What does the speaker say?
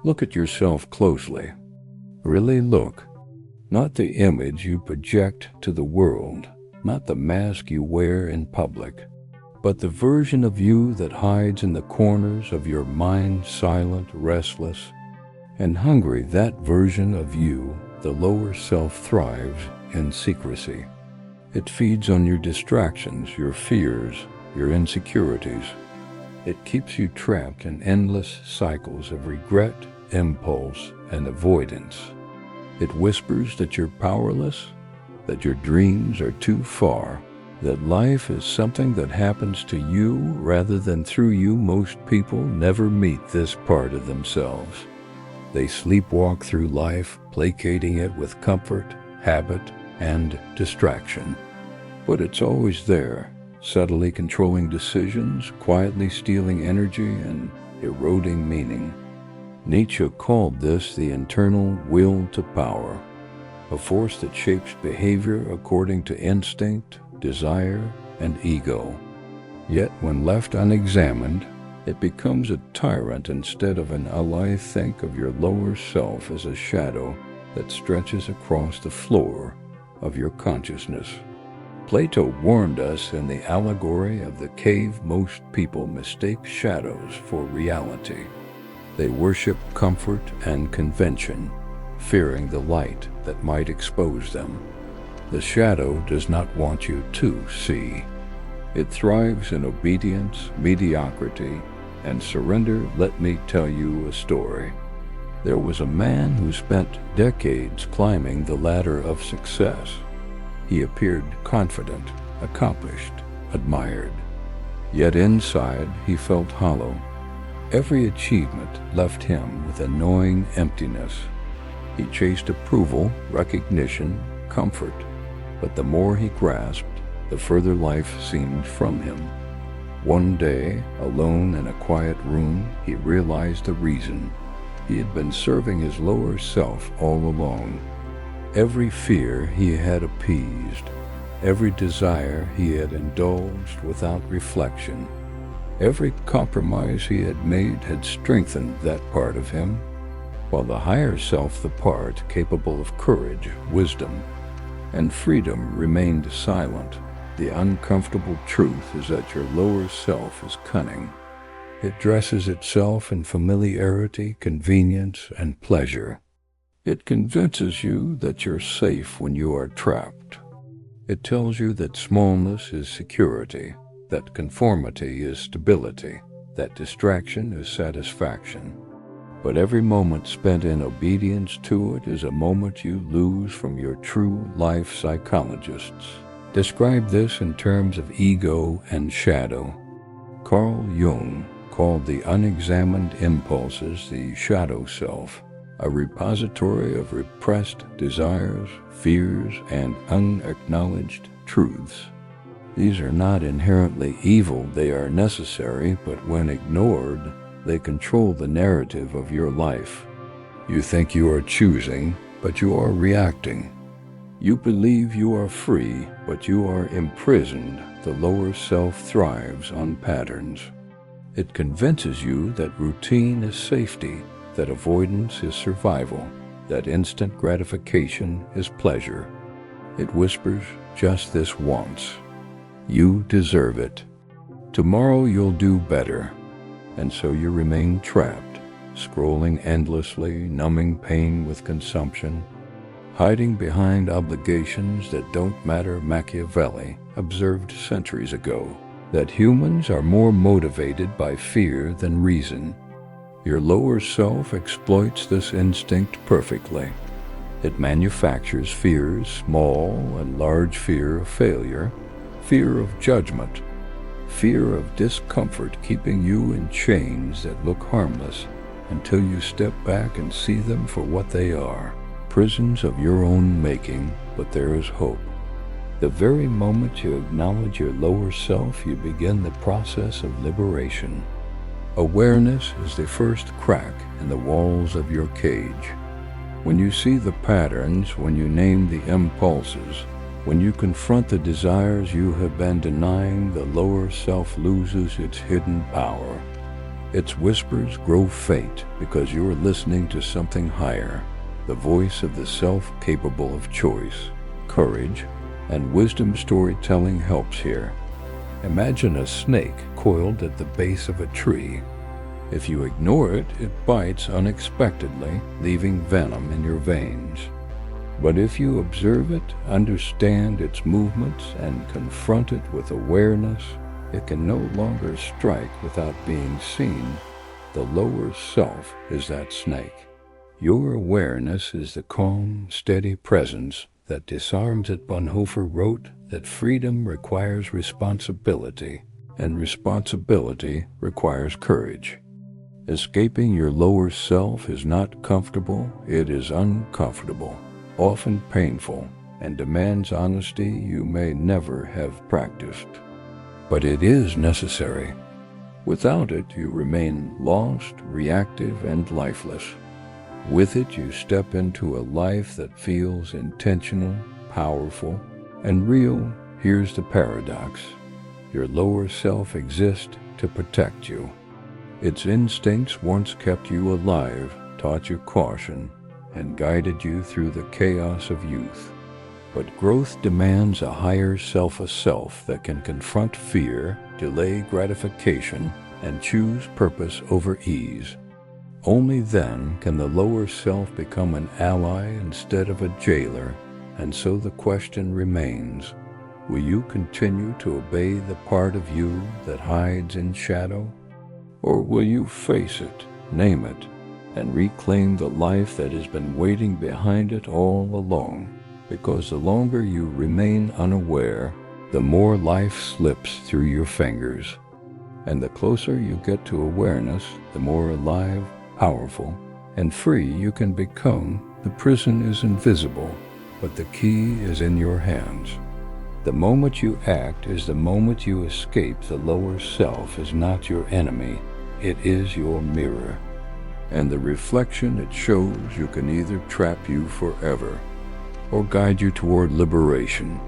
Look at yourself closely. Really look. Not the image you project to the world, not the mask you wear in public, but the version of you that hides in the corners of your mind, silent, restless, and hungry. That version of you, the lower self, thrives in secrecy. It feeds on your distractions, your fears, your insecurities. It keeps you trapped in endless cycles of regret, impulse, and avoidance. It whispers that you're powerless, that your dreams are too far, that life is something that happens to you rather than through you. Most people never meet this part of themselves. They sleepwalk through life, placating it with comfort, habit, and distraction. But it's always there, subtly controlling decisions, quietly stealing energy, and eroding meaning. Nietzsche called this the internal will to power, a force that shapes behavior according to instinct, desire, and ego. Yet when left unexamined, it becomes a tyrant instead of an ally. Think of your lower self as a shadow that stretches across the floor of your consciousness. Plato warned us in the allegory of the cave. Most people mistake shadows for reality. They worship comfort and convention, fearing the light that might expose them. The shadow does not want you to see. It thrives in obedience, mediocrity, and surrender. Let me tell you a story. There was a man who spent decades climbing the ladder of success. He appeared confident, accomplished, admired. Yet inside he felt hollow. Every achievement left him with a gnawing emptiness. He chased approval, recognition, comfort, but the more he grasped, the further life seemed from him. One day, alone in a quiet room, he realized the reason. He had been serving his lower self all along. Every fear he had appeased, every desire he had indulged without reflection, every compromise he had made had strengthened that part of him, while the higher self, the part capable of courage, wisdom, and freedom, remained silent. The uncomfortable truth is that your lower self is cunning. It dresses itself in familiarity, convenience, and pleasure. It convinces you that you're safe when you are trapped. It tells you that smallness is security, that conformity is stability, that distraction is satisfaction. But every moment spent in obedience to it is a moment you lose from your true life. Psychologists describe this in terms of ego and shadow. Carl Jung called the unexamined impulses the shadow self, a repository of repressed desires, fears, and unacknowledged truths. These are not inherently evil, they are necessary, but when ignored, they control the narrative of your life. You think you are choosing, but you are reacting. You believe you are free, but you are imprisoned. The lower self thrives on patterns. It convinces you that routine is safety, that avoidance is survival, that instant gratification is pleasure. It whispers just this once. You deserve it. Tomorrow you'll do better. And so you remain trapped, scrolling endlessly, numbing pain with consumption, hiding behind obligations that don't matter. Machiavelli observed centuries ago that humans are more motivated by fear than reason. Your lower self exploits this instinct perfectly. It manufactures fears, small and large fear of failure, fear of judgment, fear of discomfort, keeping you in chains that look harmless until you step back and see them for what they are, prisons of your own making. But there is hope. The very moment you acknowledge your lower self, you begin the process of liberation. Awareness is the first crack in the walls of your cage. When you see the patterns, when you name the impulses, when you confront the desires you have been denying, the lower self loses its hidden power. Its whispers grow faint because you're listening to something higher, the voice of the self capable of choice, courage, and wisdom. Storytelling helps here. Imagine a snake coiled at the base of a tree. If you ignore it, it bites unexpectedly, leaving venom in your veins. But if you observe it, understand its movements, and confront it with awareness, it can no longer strike without being seen. The lower self is that snake. Your awareness is the calm, steady presence that disarms it. Bonhoeffer wrote that freedom requires responsibility, and responsibility requires courage. Escaping your lower self is not comfortable, it is uncomfortable, often painful, and demands honesty you may never have practiced. But it is necessary. Without it, you remain lost, reactive, and lifeless. With it, you step into a life that feels intentional, powerful, and real. Here's the paradox. Your lower self exists to protect you. Its instincts once kept you alive, taught you caution, and guided you through the chaos of youth. But growth demands a higher self, a self that can confront fear, delay gratification, and choose purpose over ease. Only then can the lower self become an ally instead of a jailer, and so the question remains, will you continue to obey the part of you that hides in shadow? Or will you face it, name it, and reclaim the life that has been waiting behind it all along? Because the longer you remain unaware, the more life slips through your fingers. And the closer you get to awareness, the more alive, powerful, and free you can become. The prison is invisible, but the key is in your hands. The moment you act is the moment you escape. The lower self is not your enemy, it is your mirror. And the reflection it shows you can either trap you forever or guide you toward liberation.